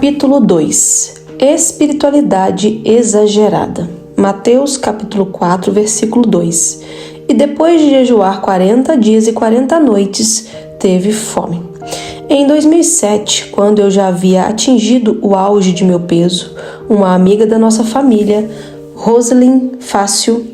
Capítulo 2. Espiritualidade exagerada. Mateus capítulo 4, versículo 2. E depois de jejuar 40 dias e 40 noites, teve fome. Em 2007, quando eu já havia atingido o auge de meu peso, uma amiga da nossa família, Rosalind Fácil,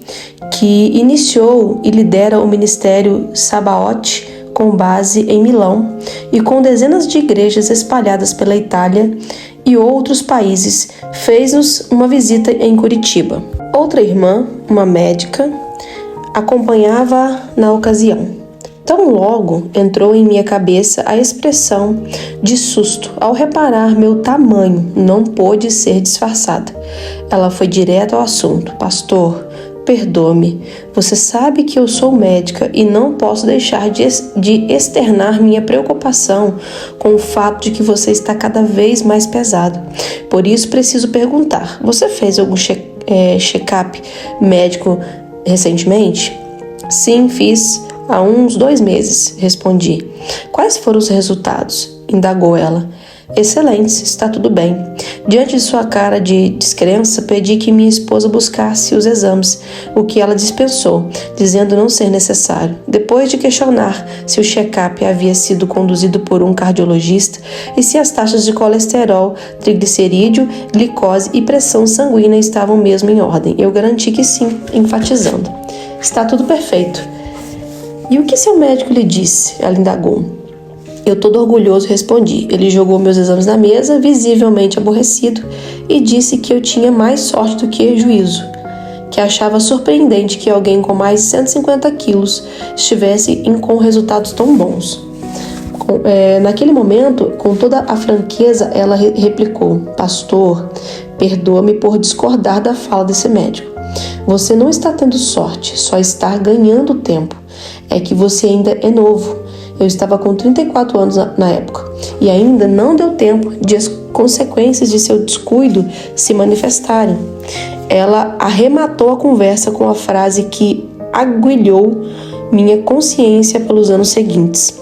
que iniciou e lidera o ministério Sabaoth com base em Milão e com dezenas de igrejas espalhadas pela Itália e outros países, fez-nos uma visita em Curitiba. Outra irmã, uma médica, acompanhava na ocasião. Tão logo entrou em minha cabeça a expressão de susto ao reparar meu tamanho não pôde ser disfarçada. Ela foi direto ao assunto. Pastor, perdoe-me, você sabe que eu sou médica e não posso deixar de externar minha preocupação com o fato de que você está cada vez mais pesado. Por isso preciso perguntar, você fez algum check-up médico recentemente? Sim, fiz há uns 2 meses, respondi. Quais foram os resultados? Indagou ela. Excelentes, está tudo bem. Diante de sua cara de descrença, pedi que minha esposa buscasse os exames, o que ela dispensou, dizendo não ser necessário. Depois de questionar se o check-up havia sido conduzido por um cardiologista e se as taxas de colesterol, triglicerídeo, glicose e pressão sanguínea estavam mesmo em ordem, eu garanti que sim, enfatizando. Está tudo perfeito. E o que seu médico lhe disse? Ela indagou. Eu, todo orgulhoso, respondi. Ele jogou meus exames na mesa, visivelmente aborrecido, e disse que eu tinha mais sorte do que juízo, que achava surpreendente que alguém com mais de 150 quilos estivesse com resultados tão bons. Naquele momento, com toda a franqueza, ela replicou: Pastor, perdoa-me por discordar da fala desse médico. Você não está tendo sorte, só está ganhando tempo. É que você ainda é novo. Eu estava com 34 anos na época e ainda não deu tempo de as consequências de seu descuido se manifestarem. Ela arrematou a conversa com a frase que aguilhou minha consciência pelos anos seguintes.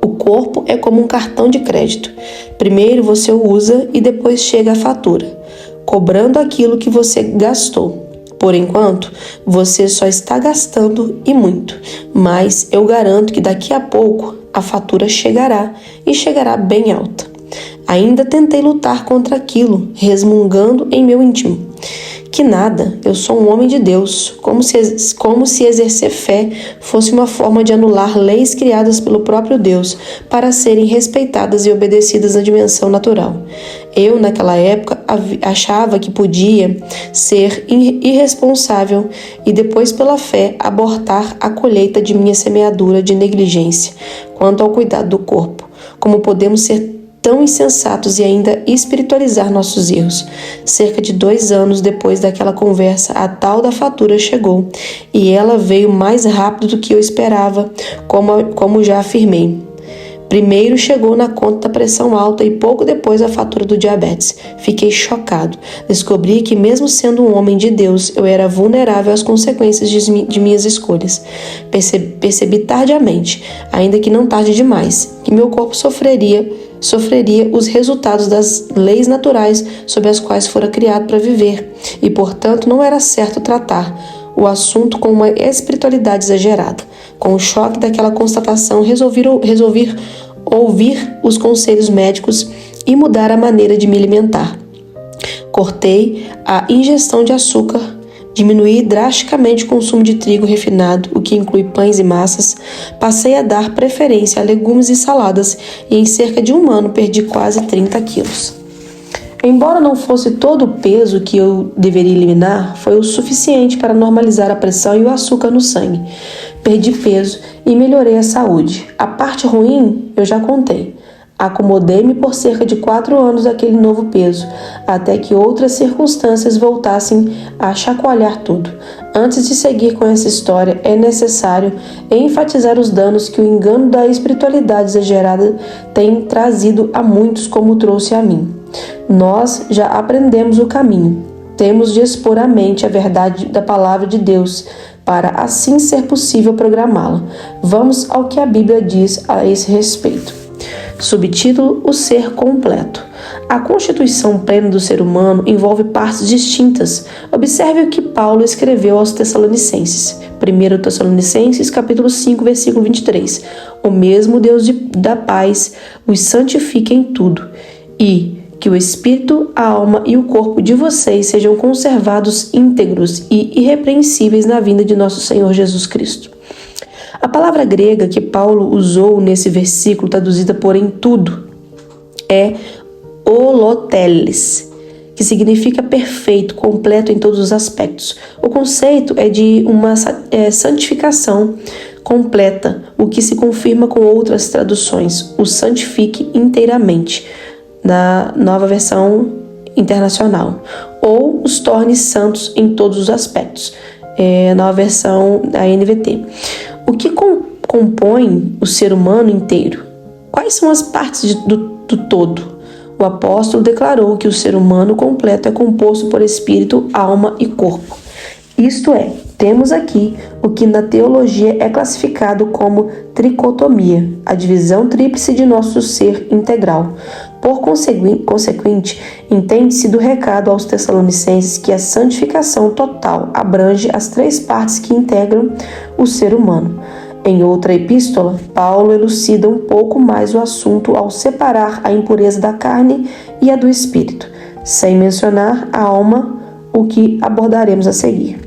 O corpo é como um cartão de crédito. Primeiro você o usa e depois chega a fatura, cobrando aquilo que você gastou. Por enquanto, você só está gastando e muito, mas eu garanto que daqui a pouco a fatura chegará e chegará bem alta. Ainda tentei lutar contra aquilo, resmungando em meu íntimo. Que nada, eu sou um homem de Deus, como se exercer fé fosse uma forma de anular leis criadas pelo próprio Deus para serem respeitadas e obedecidas na dimensão natural. Eu, naquela época, achava que podia ser irresponsável e depois, pela fé, abortar a colheita de minha semeadura de negligência quanto ao cuidado do corpo. Como podemos ser tão insensatos e ainda espiritualizar nossos erros? Cerca de 2 anos depois daquela conversa, a tal da fatura chegou, e ela veio mais rápido do que eu esperava, como já afirmei. Primeiro chegou na conta da pressão alta e pouco depois a fatura do diabetes. Fiquei chocado. Descobri que mesmo sendo um homem de Deus, eu era vulnerável às consequências de minhas escolhas. Percebi tardiamente, ainda que não tarde demais, que meu corpo sofreria os resultados das leis naturais sob as quais fora criado para viver, e, portanto, não era certo tratar o assunto com uma espiritualidade exagerada. Com o choque daquela constatação, resolvi ouvir os conselhos médicos e mudar a maneira de me alimentar. Cortei a ingestão de açúcar, diminuí drasticamente o consumo de trigo refinado, o que inclui pães e massas, passei a dar preferência a legumes e saladas e em cerca de 1 ano perdi quase 30 quilos. Embora não fosse todo o peso que eu deveria eliminar, foi o suficiente para normalizar a pressão e o açúcar no sangue. Perdi peso e melhorei a saúde. A parte ruim eu já contei. Acomodei-me por cerca de 4 anos daquele novo peso, até que outras circunstâncias voltassem a chacoalhar tudo. Antes de seguir com essa história, é necessário enfatizar os danos que o engano da espiritualidade exagerada tem trazido a muitos, como trouxe a mim. Nós já aprendemos o caminho. Temos de expor à mente a verdade da palavra de Deus, para assim ser possível programá-la. Vamos ao que a Bíblia diz a esse respeito. Subtítulo: O Ser Completo. A constituição plena do ser humano envolve partes distintas. Observe o que Paulo escreveu aos Tessalonicenses. 1 Tessalonicenses, capítulo 5, versículo 23. O mesmo Deus da paz os santifique em tudo, e que o espírito, a alma e o corpo de vocês sejam conservados íntegros e irrepreensíveis na vinda de nosso Senhor Jesus Cristo. A palavra grega que Paulo usou nesse versículo, traduzida por em tudo, é holoteles, que significa perfeito, completo em todos os aspectos. O conceito é de uma santificação completa, o que se confirma com outras traduções, o santifique inteiramente, na Nova Versão Internacional, ou os torne santos em todos os aspectos, Nova Versão da NVT. O que compõe o ser humano inteiro? Quais são as partes do todo? O apóstolo declarou que o ser humano completo é composto por espírito, alma e corpo. Isto é, temos aqui o que na teologia é classificado como tricotomia, a divisão tríplice de nosso ser integral. Por consequente, entende-se do recado aos Tessalonicenses que a santificação total abrange as três partes que integram o ser humano. Em outra epístola, Paulo elucida um pouco mais o assunto ao separar a impureza da carne e a do espírito, sem mencionar a alma, o que abordaremos a seguir.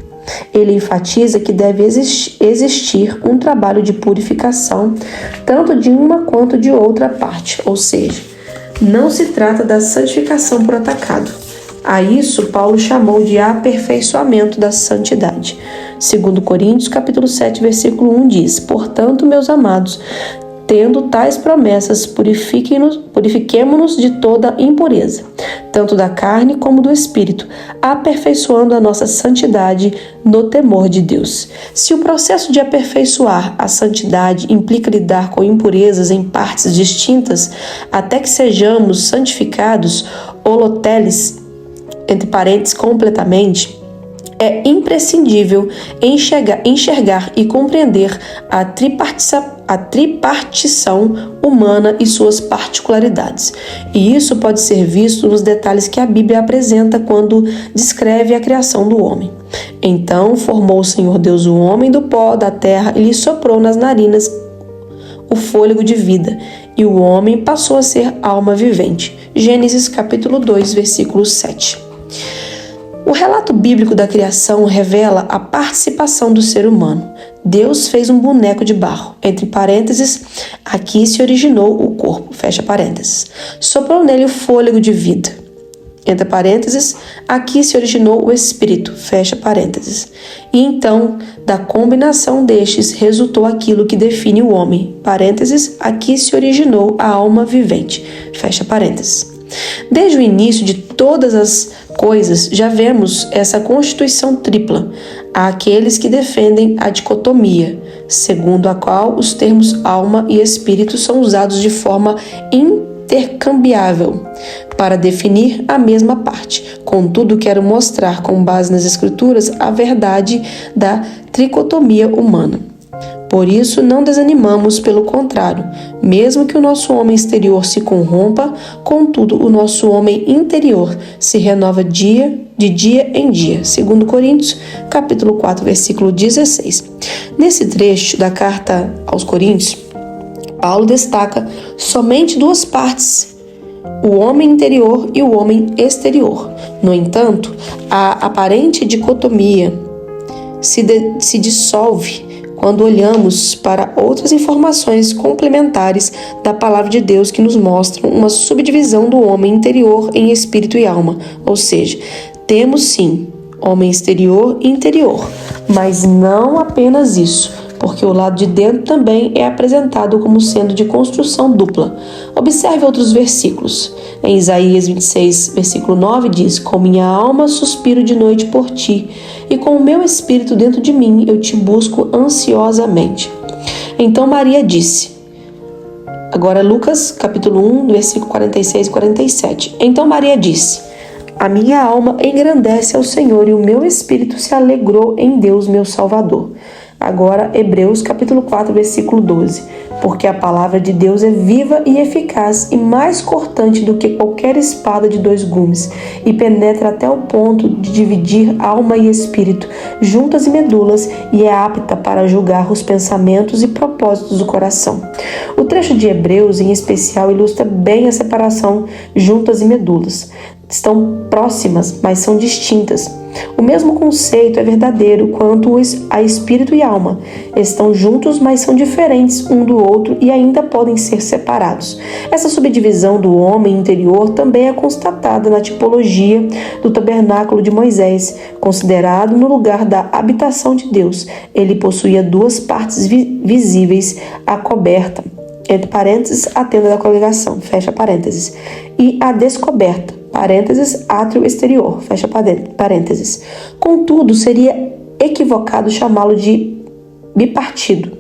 Ele enfatiza que deve existir um trabalho de purificação, tanto de uma quanto de outra parte, ou seja, não se trata da santificação por atacado. A isso Paulo chamou de aperfeiçoamento da santidade. 2 Coríntios, capítulo 7, versículo 1 diz: Portanto, meus amados, tendo tais promessas, purifiquemo-nos de toda impureza, tanto da carne como do espírito, aperfeiçoando a nossa santidade no temor de Deus. Se o processo de aperfeiçoar a santidade implica lidar com impurezas em partes distintas, até que sejamos santificados, holoteles, entre parênteses, completamente, é imprescindível enxergar e compreender a tripartição humana e suas particularidades. E isso pode ser visto nos detalhes que a Bíblia apresenta quando descreve a criação do homem. Então formou o Senhor Deus o homem do pó da terra e lhe soprou nas narinas o fôlego de vida, e o homem passou a ser alma vivente. Gênesis capítulo 2, versículo 7. O relato bíblico da criação revela a participação do ser humano. Deus fez um boneco de barro, entre parênteses, aqui se originou o corpo, fecha parênteses. Soprou nele o fôlego de vida, entre parênteses, aqui se originou o espírito, fecha parênteses. E então, da combinação destes, resultou aquilo que define o homem, parênteses, aqui se originou a alma vivente, fecha parênteses. Desde o início de todas as coisas, já vemos essa constituição tripla. Há aqueles que defendem a dicotomia, segundo a qual os termos alma e espírito são usados de forma intercambiável para definir a mesma parte. Contudo, quero mostrar, com base nas Escrituras, a verdade da tricotomia humana. Por isso, não desanimamos, pelo contrário, mesmo que o nosso homem exterior se corrompa, contudo, o nosso homem interior se renova de dia em dia. 2 Coríntios, capítulo 4, versículo 16. Nesse trecho da carta aos Coríntios, Paulo destaca somente duas partes, o homem interior e o homem exterior. No entanto, a aparente dicotomia se dissolve quando olhamos para outras informações complementares da palavra de Deus que nos mostram uma subdivisão do homem interior em espírito e alma. Ou seja, temos sim homem exterior e interior, mas não apenas isso, porque o lado de dentro também é apresentado como sendo de construção dupla. Observe outros versículos. Em Isaías 26, versículo 9 diz: Com minha alma suspiro de noite por ti, e com o meu espírito dentro de mim eu te busco ansiosamente. Então Maria disse, agora Lucas capítulo 1, versículo 46 e 47. Então Maria disse: A minha alma engrandece ao Senhor, e o meu espírito se alegrou em Deus, meu Salvador. Agora, Hebreus capítulo 4, versículo 12. porque a palavra de Deus é viva e eficaz e mais cortante do que qualquer espada de dois gumes, e penetra até o ponto de dividir alma e espírito, juntas e medulas, e é apta para julgar os pensamentos e propósitos do coração. O trecho de Hebreus, em especial, ilustra bem a separação juntas e medulas. Estão próximas, mas são distintas. O mesmo conceito é verdadeiro quanto a espírito e alma. Estão juntos, mas são diferentes um do outro e ainda podem ser separados. Essa subdivisão do homem interior também é constatada na tipologia do tabernáculo de Moisés, considerado no lugar da habitação de Deus. Ele possuía duas partes visíveis, a coberta, entre parênteses, a tenda da congregação, fecha parênteses, e a descoberta, parênteses, átrio exterior, fecha parênteses. Contudo, seria equivocado chamá-lo de bipartido,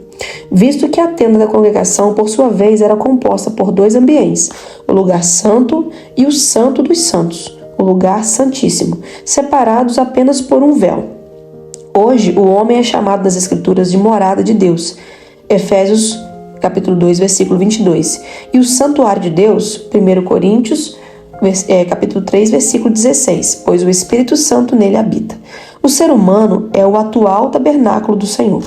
visto que a tenda da congregação, por sua vez, era composta por dois ambientes, o lugar santo e o santo dos santos, o lugar santíssimo, separados apenas por um véu. Hoje, o homem é chamado nas Escrituras de morada de Deus, Efésios capítulo 2, versículo 22, e o santuário de Deus, 1 Coríntios, capítulo 3, versículo 16, pois o Espírito Santo nele habita. O ser humano é o atual tabernáculo do Senhor.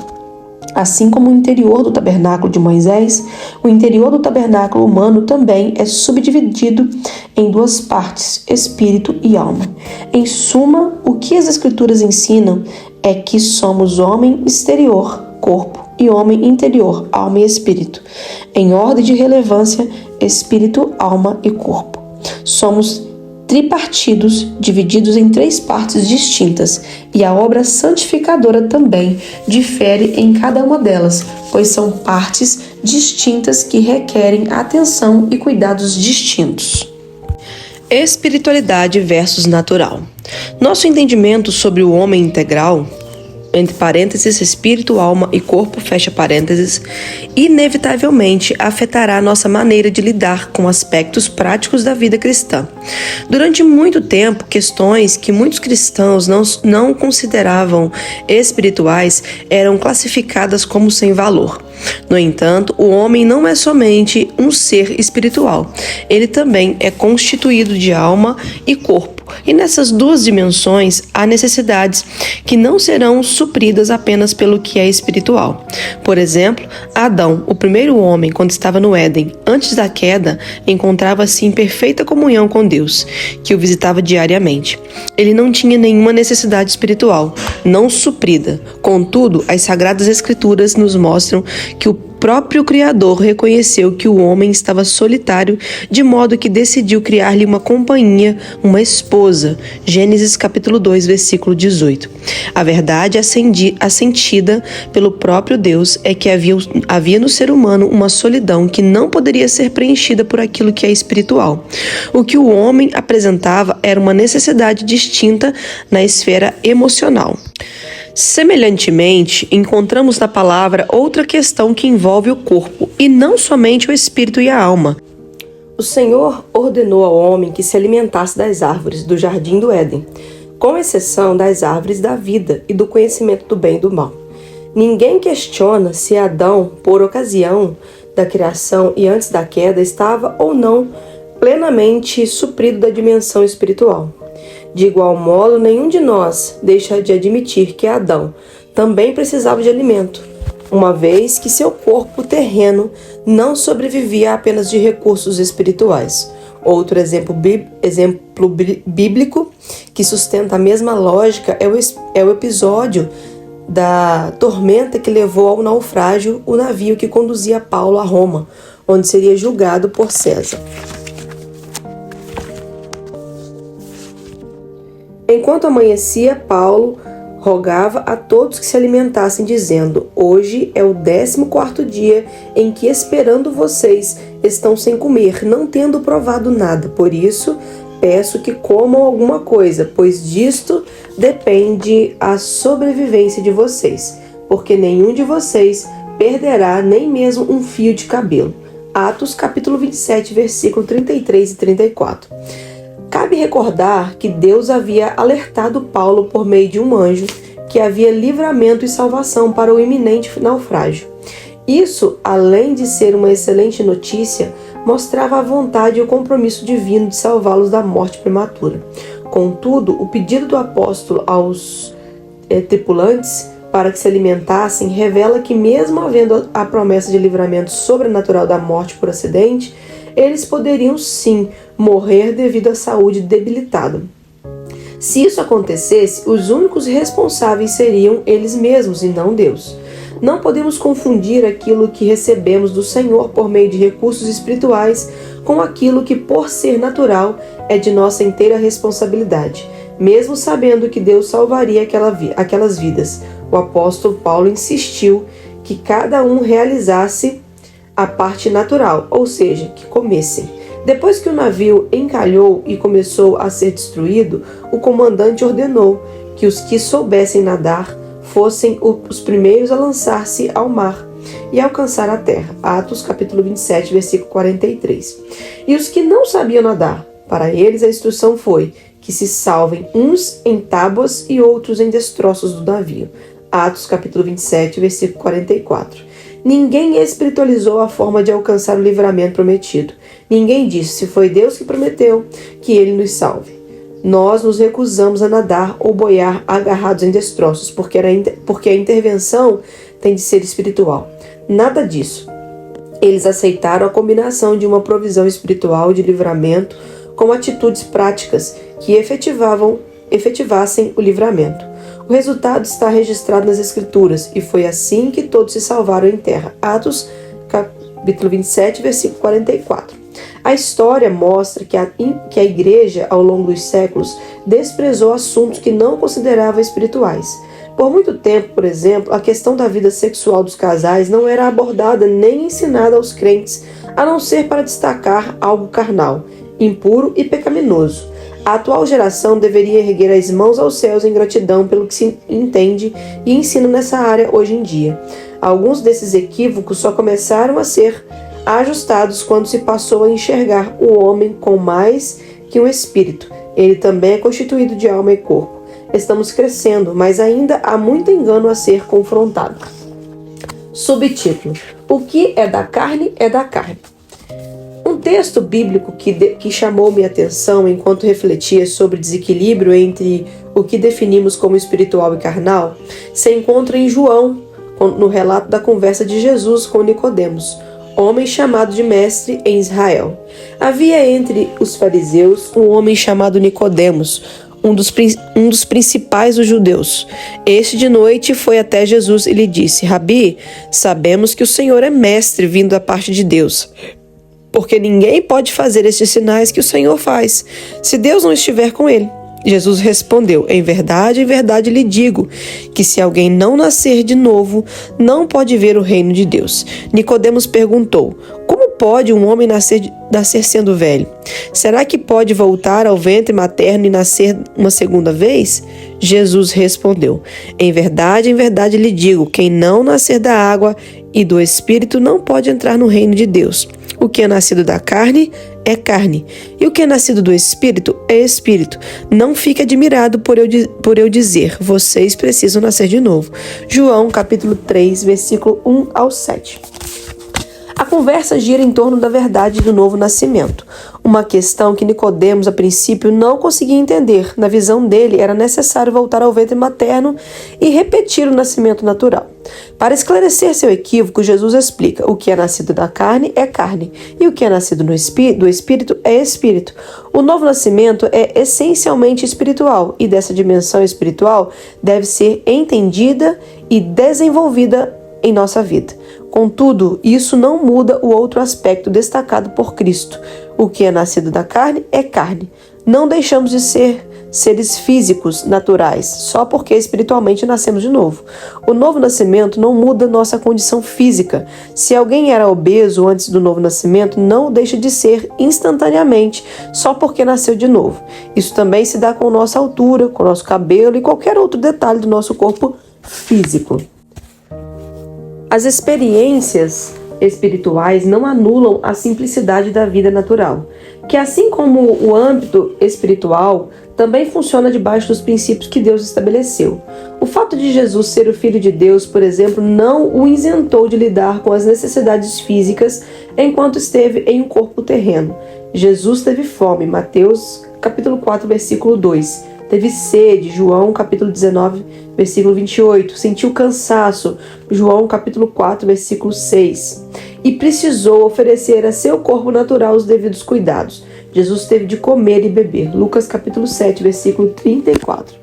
Assim como o interior do tabernáculo de Moisés, o interior do tabernáculo humano também é subdividido em duas partes, espírito e alma. Em suma, o que as Escrituras ensinam é que somos homem exterior, corpo, e homem interior, alma e espírito. Em ordem de relevância, espírito, alma e corpo. Somos tripartidos, divididos em três partes distintas, e a obra santificadora também difere em cada uma delas, pois são partes distintas que requerem atenção e cuidados distintos. Espiritualidade versus natural. Nosso entendimento sobre o homem integral, entre parênteses, espírito, alma e corpo, fecha parênteses, inevitavelmente afetará nossa maneira de lidar com aspectos práticos da vida cristã. Durante muito tempo, questões que muitos cristãos não consideravam espirituais eram classificadas como sem valor. No entanto, o homem não é somente um ser espiritual, ele também é constituído de alma e corpo. E nessas duas dimensões há necessidades que não serão supridas apenas pelo que é espiritual. Por exemplo, Adão, o primeiro homem, quando estava no Éden, antes da queda, encontrava-se em perfeita comunhão com Deus, que o visitava diariamente. Ele não tinha nenhuma necessidade espiritual, não suprida. Contudo, as Sagradas Escrituras nos mostram que o próprio Criador reconheceu que o homem estava solitário, de modo que decidiu criar-lhe uma companhia, uma esposa. Gênesis capítulo 2, versículo 18. A verdade assentida pelo próprio Deus é que havia no ser humano uma solidão que não poderia ser preenchida por aquilo que é espiritual. O que o homem apresentava era uma necessidade distinta na esfera emocional. Semelhantemente, encontramos na palavra outra questão que envolve o corpo, e não somente o espírito e a alma. O Senhor ordenou ao homem que se alimentasse das árvores do jardim do Éden, com exceção das árvores da vida e do conhecimento do bem e do mal. Ninguém questiona se Adão, por ocasião da criação e antes da queda, estava ou não plenamente suprido da dimensão espiritual. De igual modo, nenhum de nós deixa de admitir que Adão também precisava de alimento, uma vez que seu corpo terreno não sobrevivia apenas de recursos espirituais. Outro exemplo bíblico que sustenta a mesma lógica é o episódio da tormenta que levou ao naufrágio o navio que conduzia Paulo a Roma, onde seria julgado por César. Enquanto amanhecia, Paulo rogava a todos que se alimentassem, dizendo: hoje é o 14º dia em que, esperando vocês, estão sem comer, não tendo provado nada. Por isso, peço que comam alguma coisa, pois disto depende a sobrevivência de vocês, porque nenhum de vocês perderá nem mesmo um fio de cabelo. Atos capítulo 27, versículo 33 e 34. Cabe recordar que Deus havia alertado Paulo por meio de um anjo que havia livramento e salvação para o iminente naufrágio. Isso, além de ser uma excelente notícia, mostrava a vontade e o compromisso divino de salvá-los da morte prematura. Contudo, o pedido do apóstolo aos tripulantes para que se alimentassem revela que, mesmo havendo a promessa de livramento sobrenatural da morte por acidente, eles poderiam sim morrer devido à saúde debilitada. Se isso acontecesse, os únicos responsáveis seriam eles mesmos e não Deus. Não podemos confundir aquilo que recebemos do Senhor por meio de recursos espirituais com aquilo que, por ser natural, é de nossa inteira responsabilidade, mesmo sabendo que Deus salvaria aquelas vidas. O apóstolo Paulo insistiu que cada um realizasse a parte natural, ou seja, que comessem. Depois que o navio encalhou e começou a ser destruído, o comandante ordenou que os que soubessem nadar fossem os primeiros a lançar-se ao mar e alcançar a terra. Atos capítulo 27, versículo 43. E os que não sabiam nadar, para eles a instrução foi que se salvem uns em tábuas e outros em destroços do navio. Atos capítulo 27, versículo 44. Ninguém espiritualizou a forma de alcançar o livramento prometido. Ninguém disse: foi Deus que prometeu que Ele nos salve. Nós nos recusamos a nadar ou boiar agarrados em destroços, porque a intervenção tem de ser espiritual. Nada disso. Eles aceitaram a combinação de uma provisão espiritual de livramento com atitudes práticas que efetivassem o livramento. O resultado está registrado nas Escrituras, e foi assim que todos se salvaram em terra. Atos capítulo 27, versículo 44. A história mostra que a igreja, ao longo dos séculos, desprezou assuntos que não considerava espirituais. Por muito tempo, por exemplo, a questão da vida sexual dos casais não era abordada nem ensinada aos crentes, a não ser para destacar algo carnal, impuro e pecaminoso. A atual geração deveria erguer as mãos aos céus em gratidão pelo que se entende e ensina nessa área hoje em dia. Alguns desses equívocos só começaram a ser ajustados quando se passou a enxergar o homem com mais que um espírito. Ele também é constituído de alma e corpo. Estamos crescendo, mas ainda há muito engano a ser confrontado. Subtítulo: O que é da carne é da carne. Um texto bíblico que chamou minha atenção enquanto refletia sobre o desequilíbrio entre o que definimos como espiritual e carnal se encontra em João, no relato da conversa de Jesus com Nicodemos, homem chamado de mestre em Israel. Havia entre os fariseus um homem chamado Nicodemos, um dos principais dos judeus. Este de noite foi até Jesus e lhe disse: Rabi, sabemos que o Senhor é mestre vindo da parte de Deus, porque ninguém pode fazer estes sinais que o Senhor faz, se Deus não estiver com ele. Jesus respondeu: em verdade lhe digo, que se alguém não nascer de novo, não pode ver o reino de Deus. Nicodemos perguntou: como pode um homem nascer sendo velho? Será que pode voltar ao ventre materno e nascer uma segunda vez? Jesus respondeu: em verdade lhe digo, quem não nascer da água e do Espírito não pode entrar no reino de Deus. O que é nascido da carne é carne, e o que é nascido do Espírito é Espírito. Não fique admirado por eu dizer: vocês precisam nascer de novo. João capítulo 3, versículo 1 ao 7. A conversa gira em torno da verdade do novo nascimento, uma questão que Nicodemos, a princípio, não conseguia entender. Na visão dele, era necessário voltar ao ventre materno e repetir o nascimento natural. Para esclarecer seu equívoco, Jesus explica: o que é nascido da carne é carne, e o que é nascido do Espírito é Espírito. O novo nascimento é essencialmente espiritual, e dessa dimensão espiritual deve ser entendida e desenvolvida em nossa vida. Contudo, isso não muda o outro aspecto destacado por Cristo. O que é nascido da carne é carne. Não deixamos de ser seres físicos, naturais, só porque espiritualmente nascemos de novo. O novo nascimento não muda nossa condição física. Se alguém era obeso antes do novo nascimento, não deixa de ser instantaneamente, só porque nasceu de novo. Isso também se dá com nossa altura, com nosso cabelo e qualquer outro detalhe do nosso corpo físico. As experiências espirituais não anulam a simplicidade da vida natural, que assim como o âmbito espiritual também funciona debaixo dos princípios que Deus estabeleceu. O fato de Jesus ser o Filho de Deus, por exemplo, não o isentou de lidar com as necessidades físicas enquanto esteve em um corpo terreno. Jesus teve fome, Mateus capítulo 4, versículo 2. Teve sede, João capítulo 19, versículo 28. Sentiu cansaço, João capítulo 4, versículo 6. E precisou oferecer a seu corpo natural os devidos cuidados. Jesus teve de comer e beber, Lucas capítulo 7, versículo 34.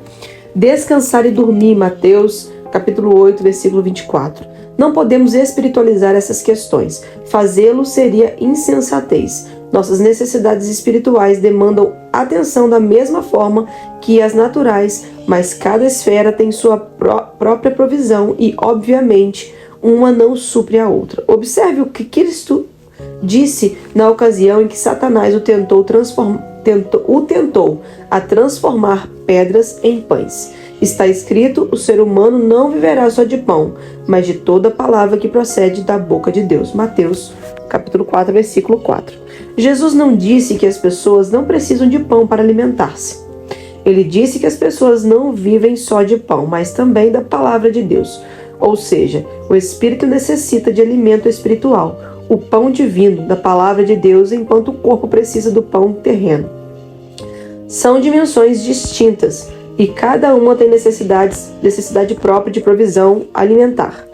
Descansar e dormir, Mateus capítulo 8, versículo 24. Não podemos espiritualizar essas questões. Fazê-lo seria insensatez. Nossas necessidades espirituais demandam atenção da mesma forma que as naturais, mas cada esfera tem sua própria provisão e, obviamente, uma não supre a outra. Observe o que Cristo disse na ocasião em que Satanás o tentou a transformar pedras em pães. Está escrito: o ser humano não viverá só de pão, mas de toda palavra que procede da boca de Deus. Mateus capítulo 4, versículo 4. Jesus não disse que as pessoas não precisam de pão para alimentar-se. Ele disse que as pessoas não vivem só de pão, mas também da palavra de Deus. Ou seja, o espírito necessita de alimento espiritual, o pão divino da palavra de Deus, enquanto o corpo precisa do pão terreno. São dimensões distintas e cada uma tem necessidade própria de provisão alimentar.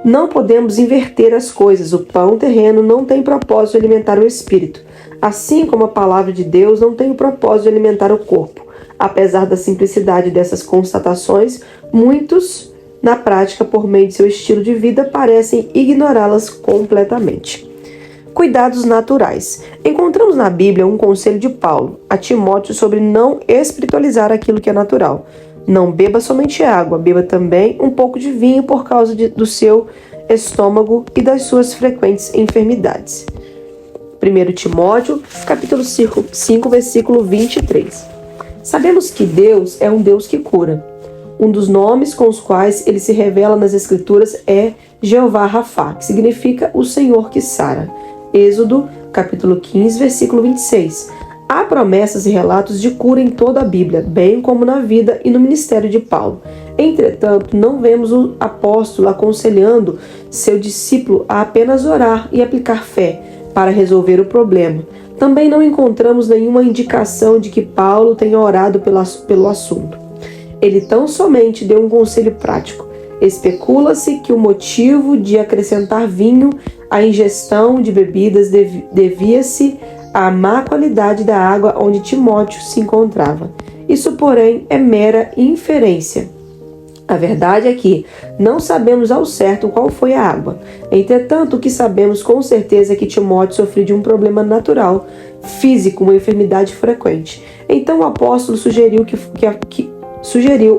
Não podemos inverter as coisas. O pão terreno não tem propósito de alimentar o espírito, assim como a palavra de Deus não tem o propósito de alimentar o corpo. Apesar da simplicidade dessas constatações, muitos, na prática, por meio de seu estilo de vida, parecem ignorá-las completamente. Cuidados naturais. Encontramos na Bíblia um conselho de Paulo a Timóteo sobre não espiritualizar aquilo que é natural. Não beba somente água, beba também um pouco de vinho por causa do seu estômago e das suas frequentes enfermidades. 1 Timóteo, capítulo 5, versículo 23. Sabemos que Deus é um Deus que cura. Um dos nomes com os quais ele se revela nas Escrituras é Jeová Rafá, que significa o Senhor que sara. Êxodo, capítulo 15, versículo 26. Há promessas e relatos de cura em toda a Bíblia, bem como na vida e no ministério de Paulo. Entretanto, não vemos o apóstolo aconselhando seu discípulo a apenas orar e aplicar fé para resolver o problema. Também não encontramos nenhuma indicação de que Paulo tenha orado pelo assunto. Ele tão somente deu um conselho prático. Especula-se que o motivo de acrescentar vinho à ingestão de bebidas devia-se à má qualidade da água onde Timóteo se encontrava. Isso, porém, é mera inferência. A verdade é que não sabemos ao certo qual foi a água. Entretanto, o que sabemos com certeza é que Timóteo sofreu de um problema natural, físico, uma enfermidade frequente. Então o apóstolo sugeriu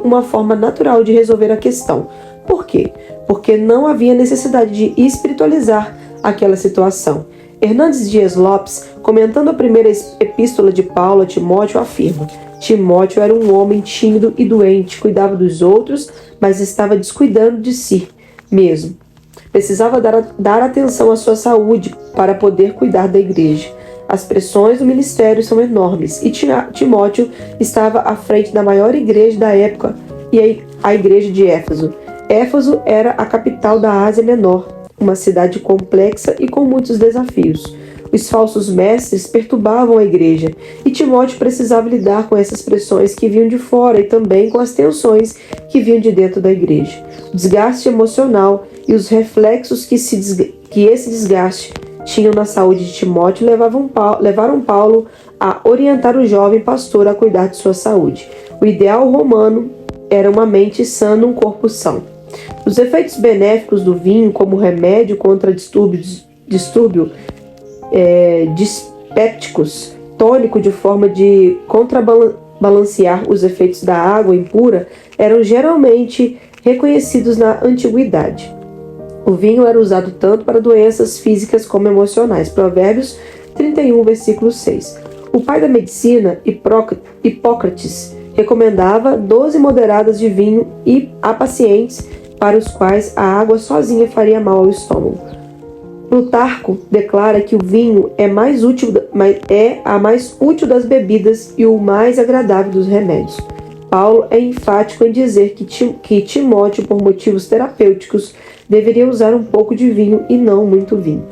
uma forma natural de resolver a questão. Por quê? Porque não havia necessidade de espiritualizar aquela situação. Hernandes Dias Lopes, comentando a primeira epístola de Paulo a Timóteo, afirma: Timóteo era um homem tímido e doente, cuidava dos outros, mas estava descuidando de si mesmo. Precisava dar atenção à sua saúde para poder cuidar da igreja. As pressões do ministério são enormes e Timóteo estava à frente da maior igreja da época, e a igreja de Éfeso. Éfeso era a capital da Ásia Menor, uma cidade complexa e com muitos desafios. Os falsos mestres perturbavam a igreja, e Timóteo precisava lidar com essas pressões que vinham de fora e também com as tensões que vinham de dentro da igreja. O desgaste emocional e os reflexos que esse desgaste tinham na saúde de Timóteo levaram Paulo a orientar o jovem pastor a cuidar de sua saúde. O ideal romano era uma mente sã num corpo são. Os efeitos benéficos do vinho como remédio contra distúrbios dispépticos, tônico de forma de contrabalancear os efeitos da água impura, eram geralmente reconhecidos na antiguidade. O vinho era usado tanto para doenças físicas como emocionais. Provérbios 31, versículo 6. O pai da medicina, Hipócrates, recomendava 12 moderadas de vinho a pacientes para os quais a água sozinha faria mal ao estômago. Plutarco declara que o vinho é a mais útil das bebidas e o mais agradável dos remédios. Paulo é enfático em dizer que Timóteo, por motivos terapêuticos, deveria usar um pouco de vinho e não muito vinho.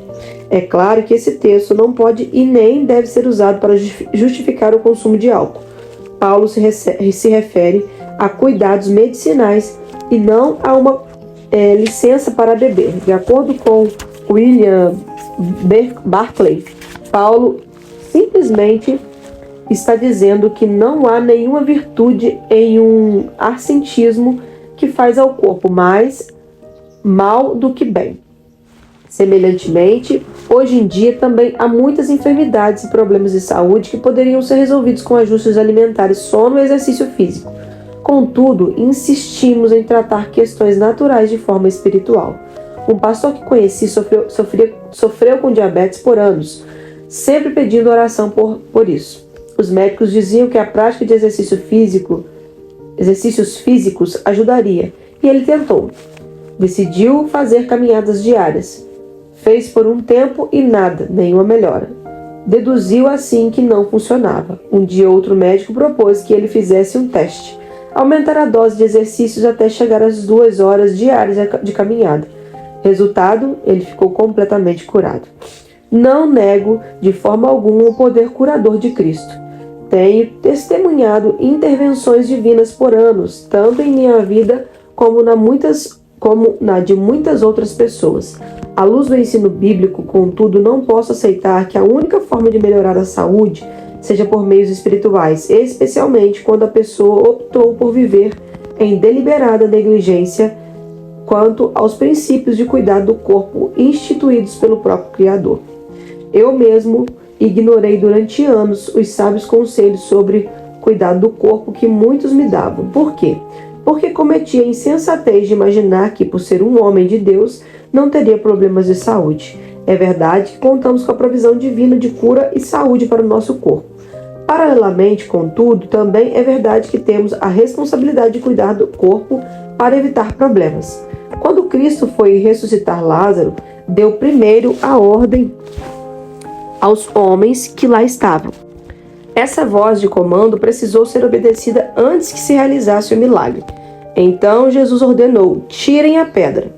É claro que esse texto não pode e nem deve ser usado para justificar o consumo de álcool. Paulo se refere a cuidados medicinais e não a uma licença para beber. De acordo com William Barclay, Paulo simplesmente está dizendo que não há nenhuma virtude em um ascetismo que faz ao corpo mais mal do que bem. Semelhantemente, hoje em dia também há muitas enfermidades e problemas de saúde que poderiam ser resolvidos com ajustes alimentares, sono e exercício físico. Contudo, insistimos em tratar questões naturais de forma espiritual. Um pastor que conheci sofreu com diabetes por anos, sempre pedindo oração por isso. Os médicos diziam que a prática de exercícios físicos ajudaria, e ele tentou. Decidiu fazer caminhadas diárias. Fez por um tempo e nada, nenhuma melhora. Deduziu assim que não funcionava. Um dia outro médico propôs que ele fizesse um teste. Aumentar a dose de exercícios até chegar às 2 horas diárias de caminhada. Resultado, ele ficou completamente curado. Não nego de forma alguma o poder curador de Cristo. Tenho testemunhado intervenções divinas por anos, tanto em minha vida como na de muitas outras pessoas. À luz do ensino bíblico, contudo, não posso aceitar que a única forma de melhorar a saúde seja por meios espirituais, especialmente quando a pessoa optou por viver em deliberada negligência quanto aos princípios de cuidado do corpo instituídos pelo próprio Criador. Eu mesmo ignorei durante anos os sábios conselhos sobre cuidado do corpo que muitos me davam. Por quê? Porque cometi a insensatez de imaginar que, por ser um homem de Deus, não teria problemas de saúde. É verdade que contamos com a provisão divina de cura e saúde para o nosso corpo. Paralelamente, contudo, também é verdade que temos a responsabilidade de cuidar do corpo para evitar problemas. Quando Cristo foi ressuscitar Lázaro, deu primeiro a ordem aos homens que lá estavam. Essa voz de comando precisou ser obedecida antes que se realizasse o milagre. Então Jesus ordenou: tirem a pedra.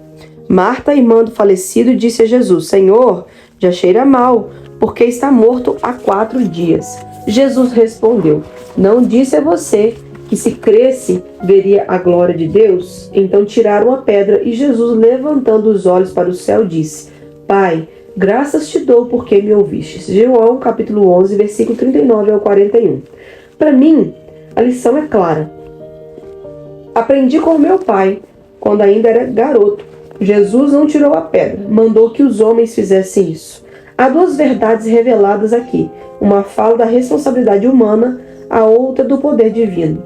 Marta, irmã do falecido, disse a Jesus: Senhor, já cheira mal, porque está morto há 4 dias. Jesus respondeu: não disse a você que se cresce veria a glória de Deus? Então tiraram a pedra e Jesus, levantando os olhos para o céu, disse: Pai, graças te dou porque me ouvistes. João capítulo 11, versículo 39 ao 41. Para mim, a lição é clara. Aprendi com o meu pai, quando ainda era garoto. Jesus não tirou a pedra, mandou que os homens fizessem isso. Há 2 verdades reveladas aqui. Uma fala da responsabilidade humana, a outra do poder divino.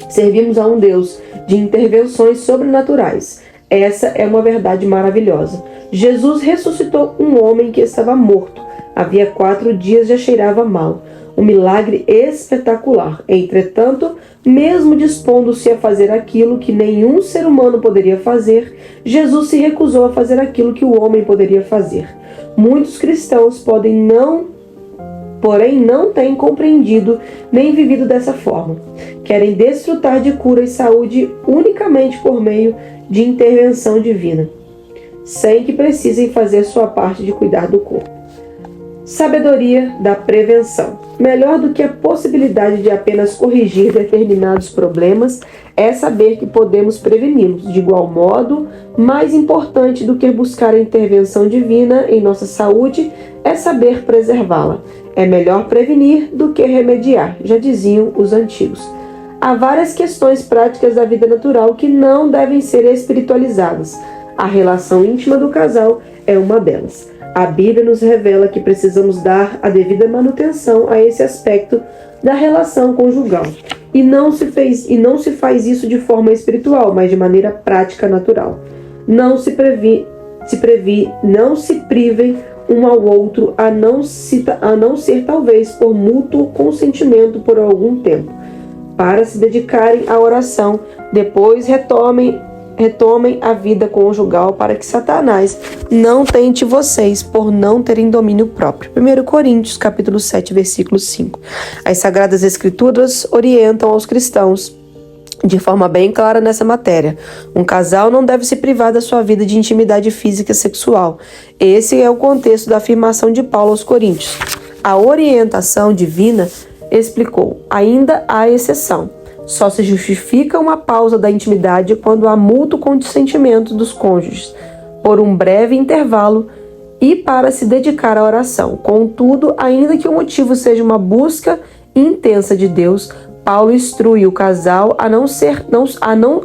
Servimos a um Deus de intervenções sobrenaturais. Essa é uma verdade maravilhosa. Jesus ressuscitou um homem que estava morto. Havia 4 dias já cheirava mal. Um milagre espetacular. Entretanto, mesmo dispondo-se a fazer aquilo que nenhum ser humano poderia fazer, Jesus se recusou a fazer aquilo que o homem poderia fazer. Muitos cristãos porém não têm compreendido nem vivido dessa forma. Querem desfrutar de cura e saúde unicamente por meio de intervenção divina, sem que precisem fazer sua parte de cuidar do corpo. Sabedoria da prevenção. Melhor do que a possibilidade de apenas corrigir determinados problemas é saber que podemos preveni-los. De igual modo, mais importante do que buscar a intervenção divina em nossa saúde é saber preservá-la. É melhor prevenir do que remediar, já diziam os antigos. Há várias questões práticas da vida natural que não devem ser espiritualizadas. A relação íntima do casal é uma delas. A Bíblia nos revela que precisamos dar a devida manutenção a esse aspecto da relação conjugal. E não se faz isso de forma espiritual, mas de maneira prática, natural. Não se privem um ao outro, a não ser talvez por mútuo consentimento por algum tempo, para se dedicarem à oração. Depois retomem a vida conjugal para que Satanás não tente vocês por não terem domínio próprio. 1 Coríntios, capítulo 7, versículo 5. As Sagradas Escrituras orientam aos cristãos de forma bem clara nessa matéria. Um casal não deve se privar da sua vida de intimidade física e sexual. Esse é o contexto da afirmação de Paulo aos Coríntios. A orientação divina explicou: ainda há exceção. Só se justifica uma pausa da intimidade quando há mútuo consentimento dos cônjuges, por um breve intervalo e para se dedicar à oração. Contudo, ainda que o motivo seja uma busca intensa de Deus, Paulo instrui o casal a não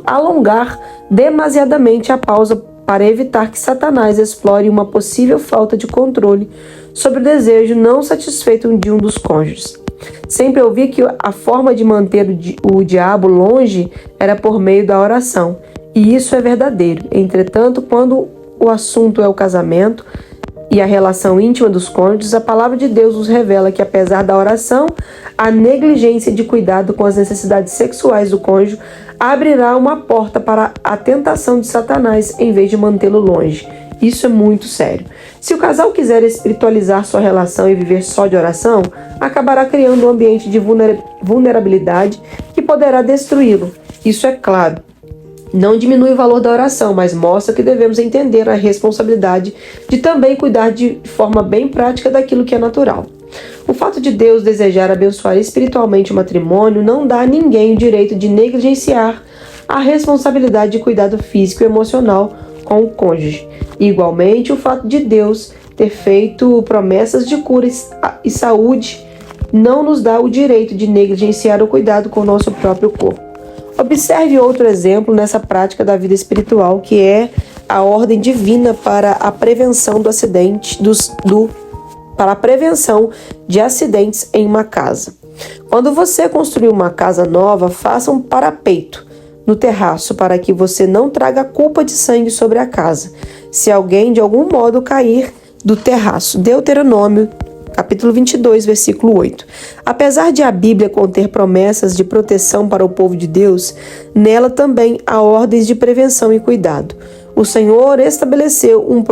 alongar demasiadamente a pausa para evitar que Satanás explore uma possível falta de controle sobre o desejo não satisfeito de um dos cônjuges. Sempre ouvi que a forma de manter o diabo longe era por meio da oração, e isso é verdadeiro. Entretanto, quando o assunto é o casamento e a relação íntima dos cônjuges, a palavra de Deus nos revela que, apesar da oração, a negligência de cuidado com as necessidades sexuais do cônjuge abrirá uma porta para a tentação de Satanás em vez de mantê-lo longe. Isso é muito sério. Se o casal quiser espiritualizar sua relação e viver só de oração, acabará criando um ambiente de vulnerabilidade que poderá destruí-lo. Isso é claro. Não diminui o valor da oração, mas mostra que devemos entender a responsabilidade de também cuidar de forma bem prática daquilo que é natural. O fato de Deus desejar abençoar espiritualmente o matrimônio não dá a ninguém o direito de negligenciar a responsabilidade de cuidado físico e emocional com o cônjuge. Igualmente, o fato de Deus ter feito promessas de cura e saúde não nos dá o direito de negligenciar o cuidado com o nosso próprio corpo. Observe outro exemplo nessa prática da vida espiritual, que é a ordem divina para a prevenção para a prevenção de acidentes em uma casa. Quando você construir uma casa nova, faça um parapeito no terraço para que você não traga culpa de sangue sobre a casa, se alguém de algum modo cair do terraço. Deuteronômio, capítulo 22, versículo 8. Apesar de a Bíblia conter promessas de proteção para o povo de Deus, nela também há ordens de prevenção e cuidado. O Senhor estabeleceu um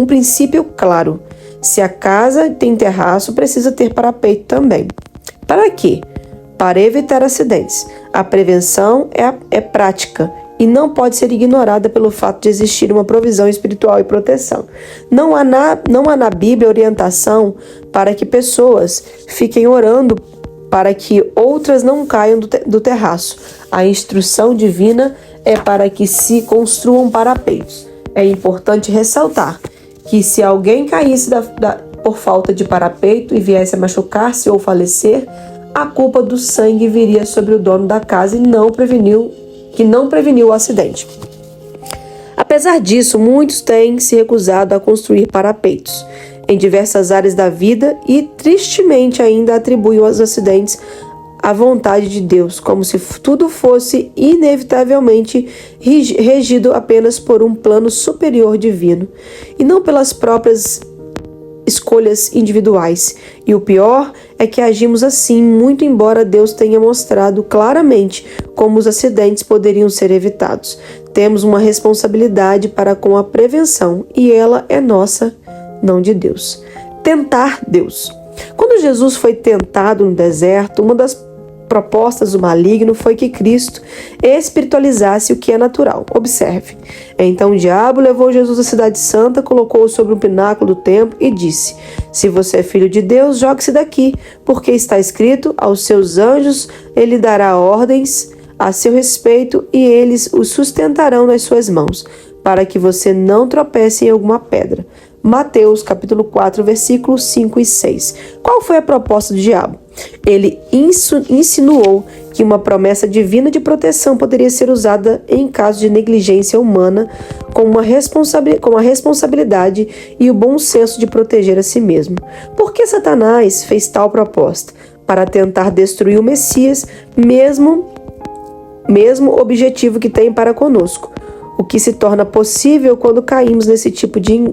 princípio claro. Se a casa tem terraço, precisa ter parapeito também. Para quê? Para evitar acidentes. A prevenção é prática e não pode ser ignorada pelo fato de existir uma provisão espiritual e proteção. Não há na Bíblia orientação para que pessoas fiquem orando para que outras não caiam do terraço. A instrução divina é para que se construam parapeitos. É importante ressaltar que se alguém caísse por falta de parapeito e viesse a machucar-se ou falecer, a culpa do sangue viria sobre o dono da casa que não preveniu o acidente. Apesar disso, muitos têm se recusado a construir parapeitos em diversas áreas da vida e, tristemente, ainda atribuem os acidentes à vontade de Deus, como se tudo fosse inevitavelmente regido apenas por um plano superior divino, e não pelas próprias escolhas individuais. E o pior é que agimos assim, muito embora Deus tenha mostrado claramente como os acidentes poderiam ser evitados. Temos uma responsabilidade para com a prevenção, e ela é nossa, não de Deus. Tentar Deus. Quando Jesus foi tentado no deserto, uma das propostas do maligno foi que Cristo espiritualizasse o que é natural. Observe. Então o diabo levou Jesus à cidade santa, colocou-o sobre um pináculo do templo e disse: se você é filho de Deus, jogue-se daqui, porque está escrito: aos seus anjos ele dará ordens a seu respeito e eles o sustentarão nas suas mãos, para que você não tropece em alguma pedra. Mateus capítulo 4, versículos 5 e 6. Qual foi a proposta do diabo? Ele insinuou que uma promessa divina de proteção poderia ser usada em caso de negligência humana com a responsabilidade e o bom senso de proteger a si mesmo. Por que Satanás fez tal proposta? Para tentar destruir o Messias, mesmo objetivo que tem para conosco, o que se torna possível quando caímos nesse tipo de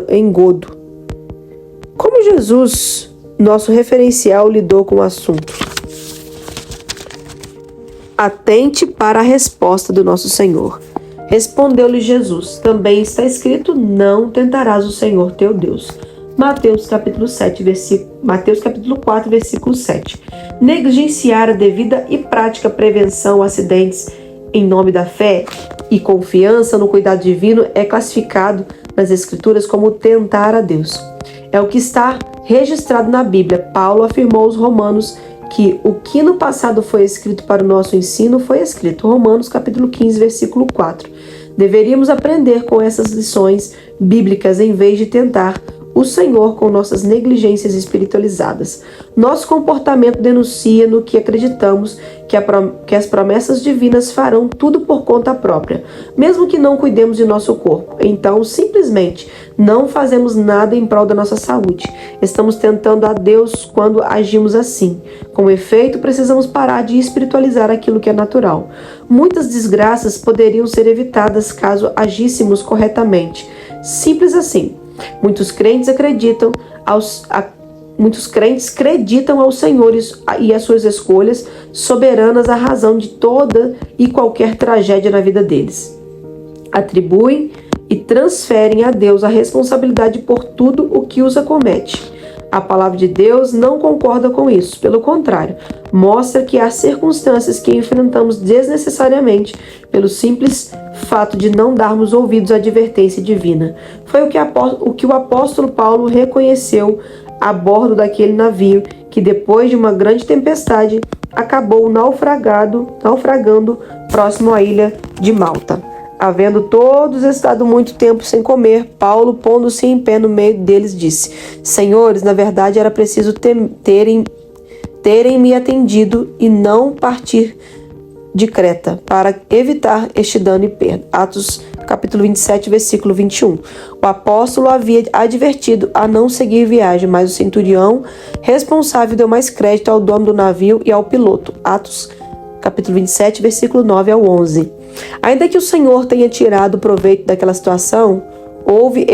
engodo. Como Jesus, nosso referencial, lidou com o assunto? Atente para a resposta do nosso Senhor. Respondeu-lhe Jesus: também está escrito: não tentarás o Senhor teu Deus. Mateus capítulo 4, versículo 7. Negligenciar a devida e prática prevenção a acidentes em nome da fé e confiança no cuidado divino é classificado nas Escrituras como tentar a Deus. É o que está registrado na Bíblia. Paulo afirmou aos Romanos que o que no passado foi escrito para o nosso ensino foi escrito. Romanos capítulo 15, versículo 4. Deveríamos aprender com essas lições bíblicas em vez de tentar o Senhor com nossas negligências espiritualizadas. Nosso comportamento denuncia no que acreditamos que as promessas divinas farão tudo por conta própria, mesmo que não cuidemos de nosso corpo. Então, simplesmente, não fazemos nada em prol da nossa saúde. Estamos tentando a Deus quando agimos assim. Com efeito, precisamos parar de espiritualizar aquilo que é natural. Muitas desgraças poderiam ser evitadas caso agíssemos corretamente. Simples assim. Muitos crentes acreditam ao Senhor e às suas escolhas soberanas a razão de toda e qualquer tragédia na vida deles. Atribuem e transferem a Deus a responsabilidade por tudo o que os acomete. A palavra de Deus não concorda com isso. Pelo contrário, mostra que há circunstâncias que enfrentamos desnecessariamente pelo simples fato de não darmos ouvidos à advertência divina. Foi o que o apóstolo Paulo reconheceu a bordo daquele navio que, depois de uma grande tempestade, acabou naufragando próximo à ilha de Malta. Havendo todos estado muito tempo sem comer, Paulo, pondo-se em pé no meio deles, disse: Senhores, na verdade era preciso terem me atendido e não partir de Creta, para evitar este dano e perda. Atos capítulo 27, versículo 21. O apóstolo havia advertido a não seguir viagem, mas o centurião responsável deu mais crédito ao dono do navio e ao piloto. Atos capítulo 27, versículo 9 ao 11. Ainda que o Senhor tenha tirado proveito daquela situação, houve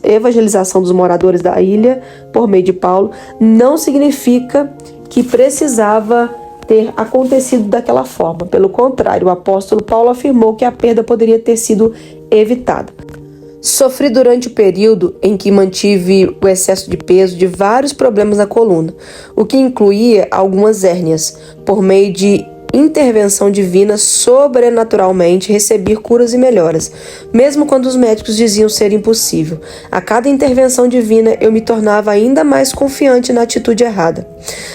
evangelização dos moradores da ilha por meio de Paulo, não significa que precisava ter acontecido daquela forma. Pelo contrário, o apóstolo Paulo afirmou que a perda poderia ter sido evitada. Sofri durante o período em que mantive o excesso de peso de vários problemas na coluna, o que incluía algumas hérnias. Por meio de intervenção divina, sobrenaturalmente recebi curas e melhoras, mesmo quando os médicos diziam ser impossível. A cada intervenção divina eu me tornava ainda mais confiante na atitude errada.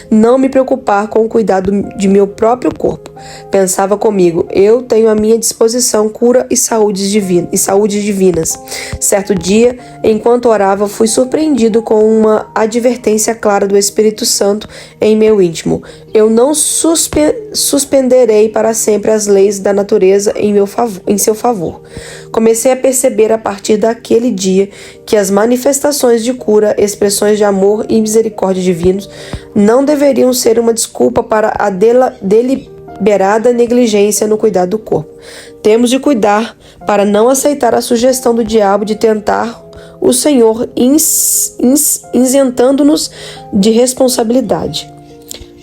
Não me preocupar com o cuidado de meu próprio corpo. Pensava comigo, eu tenho à minha disposição cura e saúdes divinas. Certo dia, enquanto orava, fui surpreendido com uma advertência clara do Espírito Santo em meu íntimo. Eu não suspenderei para sempre as leis da natureza em seu favor. Comecei a perceber a partir daquele dia que as manifestações de cura, expressões de amor e misericórdia divinos, não deveriam ser uma desculpa para a deliberada negligência no cuidado do corpo. Temos de cuidar para não aceitar a sugestão do diabo de tentar o Senhor, isentando-nos de responsabilidade.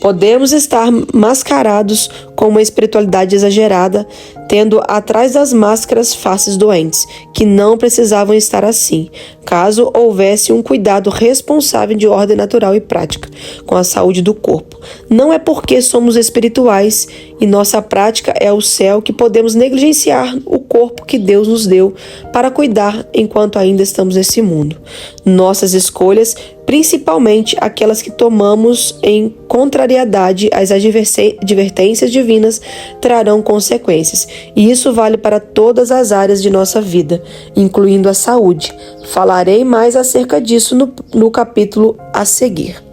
Podemos estar mascarados com uma espiritualidade exagerada, tendo atrás das máscaras faces doentes, que não precisavam estar assim, caso houvesse um cuidado responsável de ordem natural e prática com a saúde do corpo. Não é porque somos espirituais e nossa prática é o céu que podemos negligenciar o corpo que Deus nos deu para cuidar enquanto ainda estamos nesse mundo. Nossas escolhas, principalmente aquelas que tomamos em contrariedade às advertências divinas, trarão consequências. E isso vale para todas as áreas de nossa vida, incluindo a saúde. Falarei mais acerca disso no capítulo a seguir.